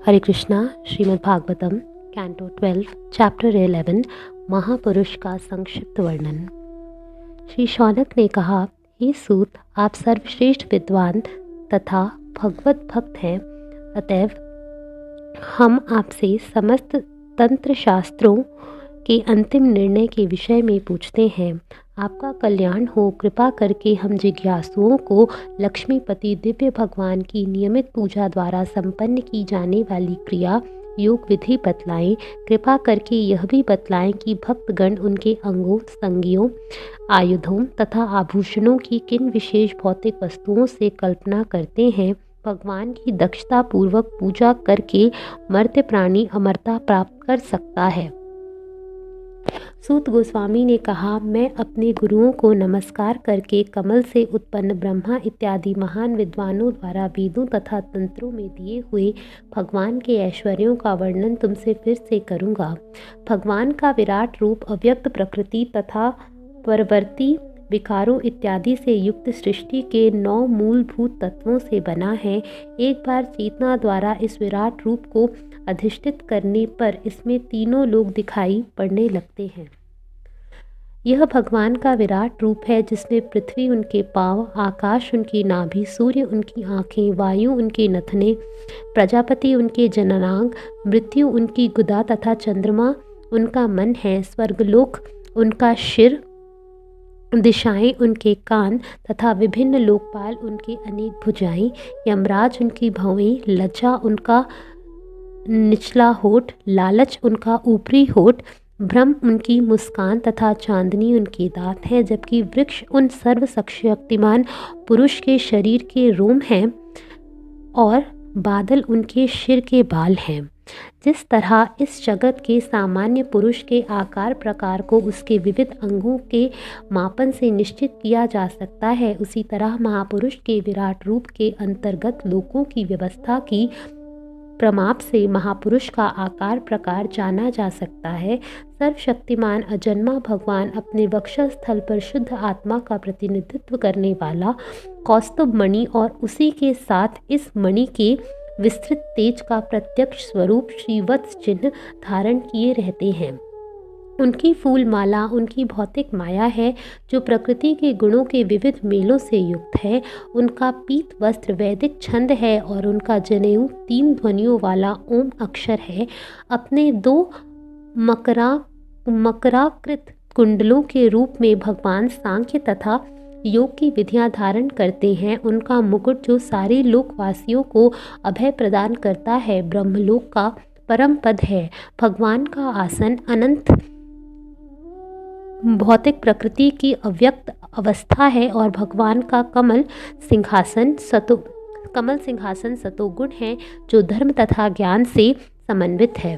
हरे Krishna. Shrimad Bhagavatam canto 12 chapter 11 महापुरुष का संक्षिप्त वर्णन। श्री शौनक ने कहा, हे सूत, आप सर्वश्रेष्ठ विद्वान तथा भगवत भक्त हैं, अतएव हम आपसे समस्त तंत्र शास्त्रों के अंतिम निर्णय के विषय में पूछते हैं। आपका कल्याण हो, कृपा करके हम जिज्ञासुओं को लक्ष्मीपति दिव्य भगवान की नियमित पूजा द्वारा संपन्न की जाने वाली क्रिया योग विधि बतलाएं। कृपा करके यह भी बतलाएं कि भक्तगण उनके अंगों, संगियों, आयुधों तथा आभूषणों की किन विशेष भौतिक वस्तुओं से कल्पना करते हैं। भगवान की दक्षता पूर्वक पूजा करके मर्त्य प्राणी अमरता प्राप्त कर सकता है। सूत गोस्वामी ने कहा, मैं अपने गुरुओं को नमस्कार करके कमल से उत्पन्न ब्रह्मा इत्यादि महान विद्वानों द्वारा वेदों तथा तंत्रों में दिए हुए भगवान के ऐश्वर्यों का वर्णन तुमसे फिर से करूँगा। भगवान का विराट रूप अव्यक्त प्रकृति तथा परवर्ती विकारों इत्यादि से युक्त सृष्टि के 9 मूलभूत तत्वों से बना है। एक बार चेतना द्वारा इस विराट रूप को अधिष्ठित करने पर इसमें तीनों लोग दिखाई पड़ने लगते हैं। यह भगवान का विराट रूप है, जिसमें पृथ्वी उनके पांव, आकाश उनकी नाभि, सूर्य उनकी आँखें, वायु उनके नथने, प्रजापति उनके जननांग, मृत्यु उनकी गुदा तथा चंद्रमा उनका मन है। स्वर्गलोक उनका शिर, दिशाएं उनके कान तथा विभिन्न लोकपाल उनके अनेक भुजाएं, यमराज उनकी भौएं, लज्जा उनका निचला होठ, लालच उनका ऊपरी होठ, ब्रह्म उनकी मुस्कान तथा चांदनी उनके दांत है, जबकि वृक्ष उन सर्वशक्तिमान पुरुष के शरीर के रोम हैं और बादल उनके सिर के बाल हैं। जिस तरह इस जगत के सामान्य पुरुष के आकार प्रकार को उसके विविध अंगों के मापन से निश्चित किया जा सकता है, उसी तरह महापुरुष के विराट रूप के अंतर्गत लोकों की व्यवस्था की प्रमाप से महापुरुष का आकार प्रकार जाना जा सकता है। सर्वशक्तिमान अजन्मा भगवान अपने वक्षस्थल पर शुद्ध आत्मा का प्रतिनिधित्व करने वाला कौस्तुभ मणि और उसी के साथ इस मणि के विस्तृत तेज का प्रत्यक्ष स्वरूप श्रीवत्स चिन्ह धारण किए रहते हैं। उनकी फूल माला उनकी भौतिक माया है, जो प्रकृति के गुणों के विविध मेलों से युक्त है। उनका पीत वस्त्र वैदिक छंद है और उनका जनेऊ 3 ध्वनियों वाला ओम अक्षर है। अपने 2 मकराकृत कुंडलों के रूप में भगवान सांख्य तथा योग की विधियां धारण करते हैं। उनका मुकुट जो सारे लोकवासियों को अभय प्रदान करता है, ब्रह्मलोक का परम पद है। भगवान का आसन अनंत भौतिक प्रकृति की अव्यक्त अवस्था है और भगवान का कमल सिंहासन सतोगुण है, जो धर्म तथा ज्ञान से समन्वित है।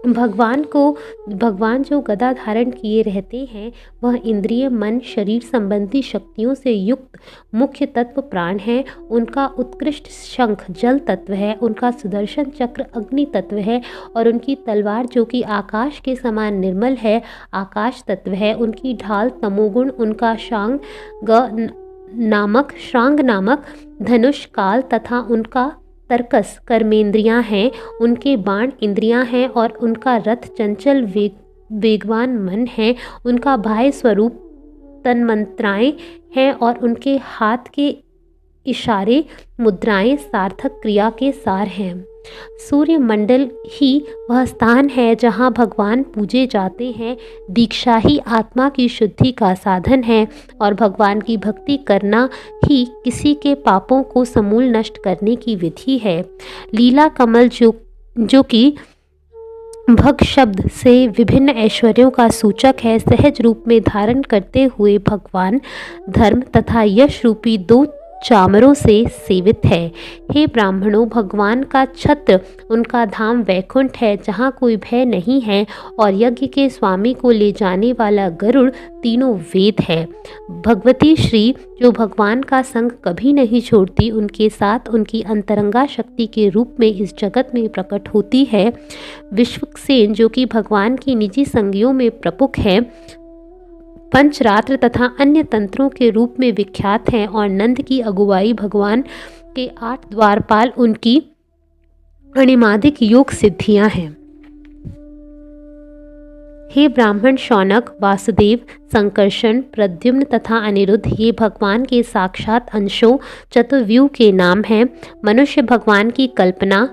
भगवान जो गदा धारण किए रहते हैं, वह इंद्रिय, मन, शरीर संबंधी शक्तियों से युक्त मुख्य तत्व प्राण है। उनका उत्कृष्ट शंख जल तत्व है, उनका सुदर्शन चक्र अग्नि तत्व है और उनकी तलवार जो कि आकाश के समान निर्मल है, आकाश तत्व है। उनकी ढाल तमोगुण, उनका श्रांग नामक धनुष काल तथा उनका तर्कस कर्मेंद्रियां हैं। उनके बाण इंद्रियां हैं और उनका रथ चंचल वेगवान मन है। उनका बाह्य स्वरूप तन्मंत्राएं हैं और उनके हाथ के इशारे मुद्राएं सार्थक क्रिया के सार हैं। सूर्य मंडल ही वह स्थान है जहाँ भगवान पूजे जाते हैं। दीक्षा ही आत्मा की शुद्धि का साधन है और भगवान की भक्ति करना ही किसी के पापों को समूल नष्ट करने की विधि है। लीला कमल जो कि भग शब्द से विभिन्न ऐश्वर्यों का सूचक है, सहज रूप में धारण करते हुए भगवान धर्म तथा यश रूपी 2 चामरों से सेवित है। हे ब्राह्मणों, भगवान का छत्र उनका धाम वैकुंठ है, जहाँ कोई भय नहीं है, और यज्ञ के स्वामी को ले जाने वाला गरुड़ तीनों वेद है। भगवती श्री जो भगवान का संग कभी नहीं छोड़ती, उनके साथ उनकी अंतरंगा शक्ति के रूप में इस जगत में प्रकट होती है। विश्वक्सेन जो कि भगवान की निजी संगियों में प्रमुख है, पंचरात्र तथा अन्य तंत्रों के रूप में विख्यात हैं और नंद की अगुवाई भगवान के 8 द्वारपाल उनकी अणिमादिक योग सिद्धियां हैं। हे ब्राह्मण शौनक, वासुदेव, संकर्षण, प्रद्युम्न तथा अनिरुद्ध ये भगवान के साक्षात अंशों चतुर्व्यूह के नाम हैं। मनुष्य भगवान की कल्पना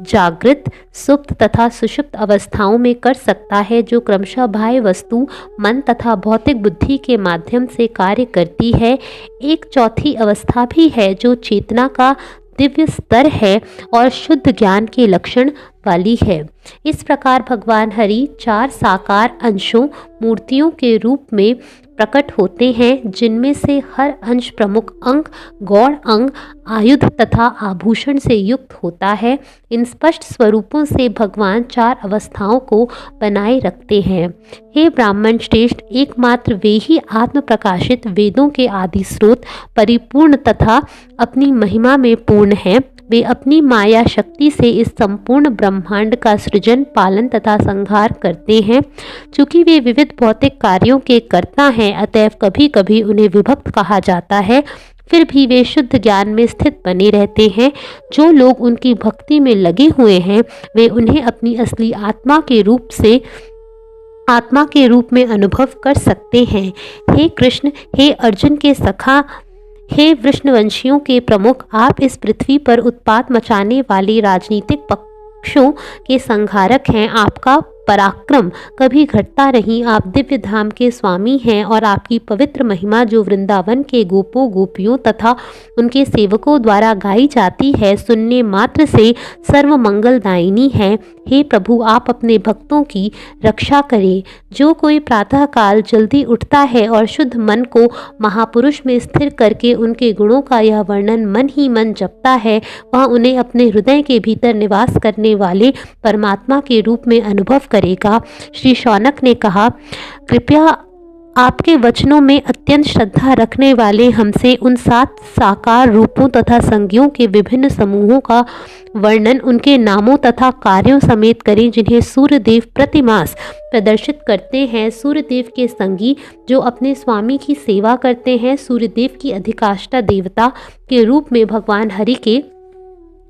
जागृत, सुप्त तथा सुषुप्त अवस्थाओं में कर सकता है, जो क्रमशः बाह्य वस्तु, मन तथा भौतिक बुद्धि के माध्यम से कार्य करती है। एक चौथी अवस्था भी है जो चेतना का दिव्य स्तर है और शुद्ध ज्ञान के लक्षण वाली है। इस प्रकार भगवान हरि चार साकार अंशों मूर्तियों के रूप में प्रकट होते हैं, जिनमें से हर अंश प्रमुख अंग, गौण अंग, आयुध तथा आभूषण से युक्त होता है। इन स्पष्ट स्वरूपों से भगवान चार अवस्थाओं को बनाए रखते हैं। हे ब्राह्मण श्रेष्ठ, एकमात्र वे ही आत्म प्रकाशित वेदों के आदि स्रोत, परिपूर्ण तथा अपनी महिमा में पूर्ण हैं। वे अपनी माया शक्ति से इस संपूर्ण ब्रह्मांड का सृजन, पालन तथा संहार करते हैं। चूँकि वे विविध भौतिक कार्यों के कर्ता हैं, अतएव कभी कभी उन्हें विभक्त कहा जाता है। फिर भी वे शुद्ध ज्ञान में स्थित बने रहते हैं। जो लोग उनकी भक्ति में लगे हुए हैं, वे उन्हें अपनी असली आत्मा के रूप में अनुभव कर सकते हैं। हे कृष्ण, हे अर्जुन के सखा, हे वृषणवंशियों के प्रमुख, आप इस पृथ्वी पर उत्पात मचाने वाले राजनीतिक पक्षों के संहारक हैं। आपका पराक्रम कभी घटता नहीं। आप दिव्य धाम के स्वामी हैं और आपकी पवित्र महिमा जो वृंदावन के गोपों, गोपियों तथा उनके सेवकों द्वारा गाई जाती है, सुनने मात्र से सर्व मंगलदायिनी है। हे प्रभु, आप अपने भक्तों की रक्षा करें। जो कोई प्रातःकाल जल्दी उठता है और शुद्ध मन को महापुरुष में स्थिर करके उनके गुणों का यह वर्णन मन ही मन जपता है, वह उन्हें अपने हृदय के भीतर निवास करने वाले परमात्मा के रूप में अनुभव करेगा। श्री शौनक ने कहा, कृपया आपके वचनों में अत्यंत श्रद्धा रखने वाले हमसे उन 7 साकार रूपों तथा संज्ञों के विभिन्न समूहों का वर्णन उनके नामों तथा कार्यों समेत करें, जिन्हें सूर्यदेव प्रतिमास प्रदर्शित करते हैं। सूर्यदेव के संगी जो अपने स्वामी की सेवा करते हैं, सूर्यदेव की अधिकाष्ठा देवता के रूप में भगवान हरि के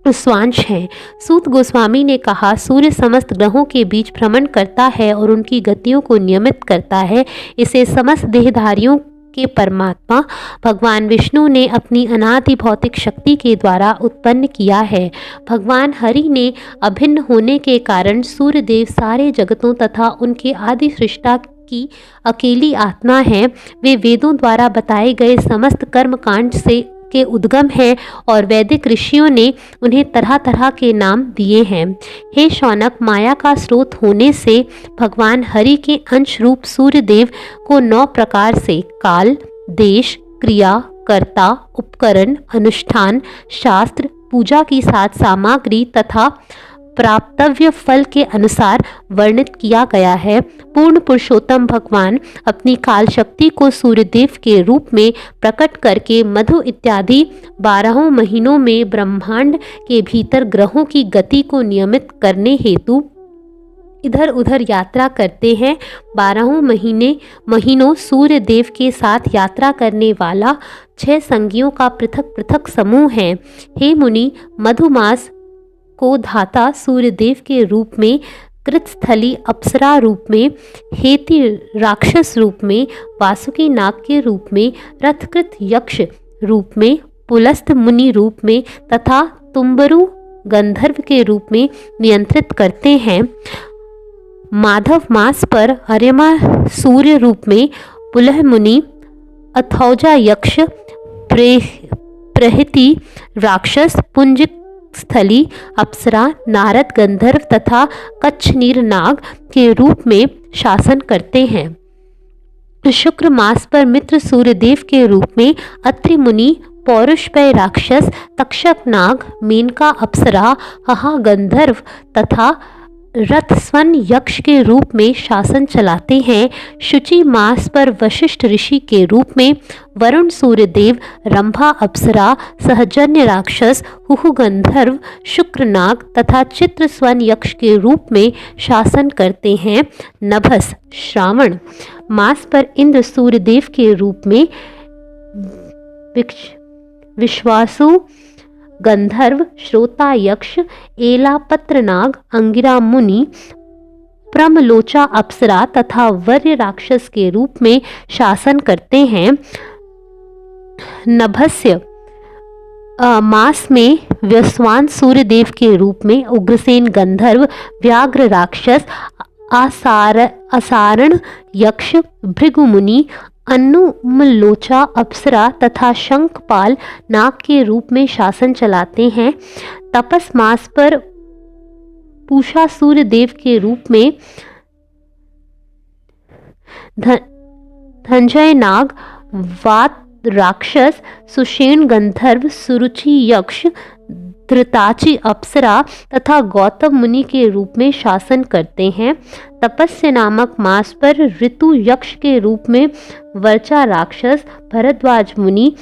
स्वांश हैं। सूत गोस्वामी ने कहा, सूर्य समस्त ग्रहों के बीच भ्रमण करता है और उनकी गतियों को नियमित करता है। इसे समस्त देहधारियों के परमात्मा भगवान विष्णु ने अपनी अनादि भौतिक शक्ति के द्वारा उत्पन्न किया है। भगवान हरि ने अभिन्न होने के कारण सूर्यदेव सारे जगतों तथा उनके आदि सृष्टा की अकेली आत्मा है। वे वेदों द्वारा बताए गए समस्त कर्मकांड से के उद्गम है और वैदिक ऋषियों ने उन्हें तरह तरह के नाम दिए हैं। हे शौनक, माया का स्रोत होने से भगवान हरि के अंश रूप सूर्यदेव को 9 प्रकार से काल, देश, क्रिया, कर्ता, उपकरण, अनुष्ठान, शास्त्र, पूजा की साथ सामग्री तथा प्राप्तव्य फल के अनुसार वर्णित किया गया है। पूर्ण पुरुषोत्तम भगवान अपनी काल शक्ति को सूर्यदेव के रूप में प्रकट करके मधु इत्यादि 12 महीनों में ब्रह्मांड के भीतर ग्रहों की गति को नियमित करने हेतु इधर उधर यात्रा करते हैं। 12 महीनों सूर्यदेव के साथ यात्रा करने वाला 6 संगियों का पृथक पृथक समूह है। हे मुनि, मधुमास को धाता सूर्यदेव के रूप में, कृतस्थली अप्सरा रूप में, हेति राक्षस रूप में, वासुकी नाग के रूप में, रथकृत यक्ष रूप में, पुलस्थ मुनि रूप में तथा तुम्बरु गंधर्व के रूप में नियंत्रित करते हैं। माधव मास पर अर्यमा सूर्य रूप में, पुलह मुनि, अथौजा यक्ष, प्रहिति राक्षस, पुंज स्थली अप्सरा, नारद गंधर्व तथा कच्छनीर नाग के रूप में शासन करते हैं। शुक्र मास पर मित्र सूर्यदेव के रूप में अत्रि मुनि, पौरुषपय राक्षस, तक्षक नाग, मेनका अप्सरा, हहा गंधर्व तथा रथस्वन यक्ष के रूप में शासन चलाते हैं। शुचि मास पर वशिष्ठ ऋषि के रूप में वरुण सूर्यदेव, रंभा अप्सरा, सहजन्य राक्षस, हुहु गंधर्व, शुक्रनाग तथा चित्रस्वन यक्ष के रूप में शासन करते हैं। नभस श्रावण मास पर इंद्र सूर्यदेव के रूप में विश्वासु गंधर्व, श्रोता यक्ष, एलापत्र नाग, अंगिरा मुनि, प्रमलोचा अप्सरा तथा वर्य राक्षस के रूप में शासन करते हैं। नभस्य मास में व्यस्वान सूर्यदेव के रूप में उग्रसेन गंधर्व, व्याघ्र राक्षस, असारण यक्ष, भृगुमुनि, अन्नुमलोचा अप्सरा तथा शंखपाल नाग के रूप में शासन चलाते हैं। तपस मास पर पूषा सूर्यदेव के रूप में धंजय नाग, वात राक्षस, सुषेण गंधर्व, सुरुचि यक्ष, धृताची अप्सरा तथा गौतम मुनि के रूप में शासन करते हैं। तपस्य नामक मास पर ऋतु यक्ष के रूप में वर्चा राक्षस, भरद्वाज मुनि,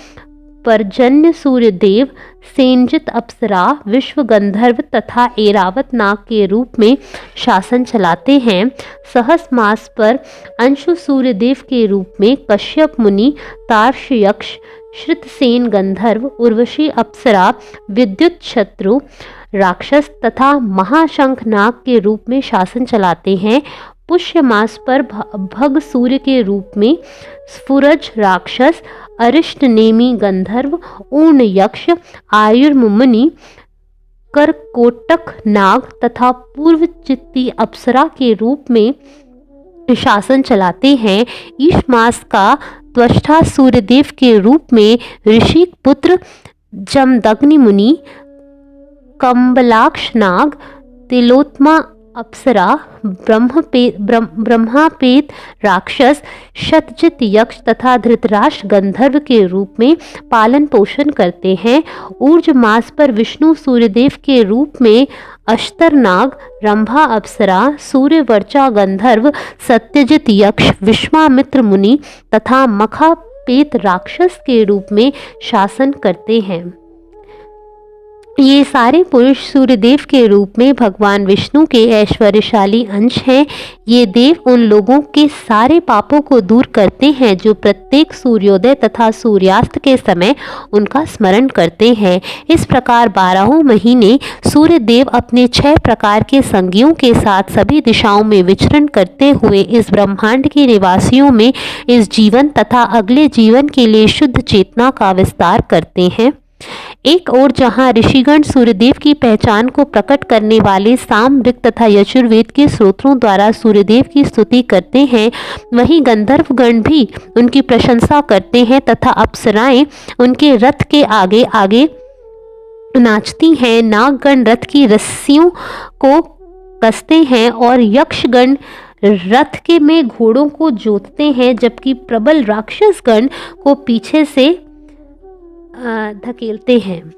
पर्जन्य सूर्यदेव, सेनजित अप्सरा, विश्व गंधर्व तथा एरावत नाग के रूप में शासन चलाते हैं। सहस मास पर अंशु सूर्यदेव के रूप में कश्यप मुनि, तार्क्ष यक्ष, श्रुतसेन गंधर्व, उर्वशी अप्सरा, विद्युत शत्रु राक्षस तथा महाशंख नाग के रूप में शासन चलाते हैं। पुष्य मास पर भग सूर्य के रूप में स्फुरज राक्षस, अरिष्ट नेमी गंधर्व, ऊर्ण यक्ष, आयुर्मुनि, करकोटक नाग तथा पूर्व चित्ती अप्सरा के रूप में शासन चलाते हैं। ईश मास का त्वष्टा सूर्यदेव के रूप में ऋषि पुत्र जमदग्नि मुनि, कम्बलाक्ष नाग, तिलोत्मा अप्सरा, ब्रह्मापेत राक्षस, शतजित यक्ष तथा धृतराष्ट्र गंधर्व के रूप में पालन पोषण करते हैं। ऊर्ज मास पर विष्णु सूर्यदेव के रूप में अश्तर नाग, रंभा अप्सरा, सूर्यवर्चा गंधर्व, सत्यजित यक्ष, विश्वामित्र मुनि तथा मखापेत राक्षस के रूप में शासन करते हैं। ये सारे पुरुष सूर्यदेव के रूप में भगवान विष्णु के ऐश्वर्यशाली अंश हैं। ये देव उन लोगों के सारे पापों को दूर करते हैं जो प्रत्येक सूर्योदय तथा सूर्यास्त के समय उनका स्मरण करते हैं। इस प्रकार 12 महीने सूर्यदेव अपने 6 प्रकार के संगियों के साथ सभी दिशाओं में विचरण करते हुए इस ब्रह्मांड के निवासियों में इस जीवन तथा अगले जीवन के लिए शुद्ध चेतना का विस्तार करते हैं। एक ओर जहाँ ऋषिगण सूर्यदेव की पहचान को प्रकट करने वाले साम, ऋग तथा यजुर्वेद के स्रोतों द्वारा सूर्यदेव की स्तुति करते हैं, वहीं गंधर्वगण भी उनकी प्रशंसा करते हैं तथा अप्सराएं उनके रथ के आगे आगे नाचती हैं। नागगण रथ की रस्सियों को कसते हैं और यक्षगण रथ के में घोड़ों को जोतते हैं, जबकि प्रबल राक्षसगण को पीछे से धकेलते हैं।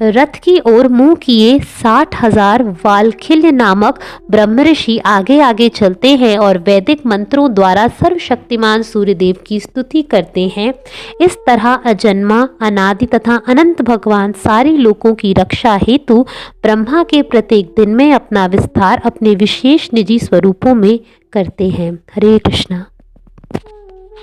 रथ की ओर मुंह किए 60,000 वालखिल्य नामक ब्रह्मऋषि आगे आगे चलते हैं और वैदिक मंत्रों द्वारा सर्वशक्तिमान सूर्यदेव की स्तुति करते हैं। इस तरह अजन्मा, अनादि तथा अनंत भगवान सारे लोगों की रक्षा हेतु ब्रह्मा के प्रत्येक दिन में अपना विस्तार अपने विशेष निजी स्वरूपों में करते हैं। हरे कृष्णा।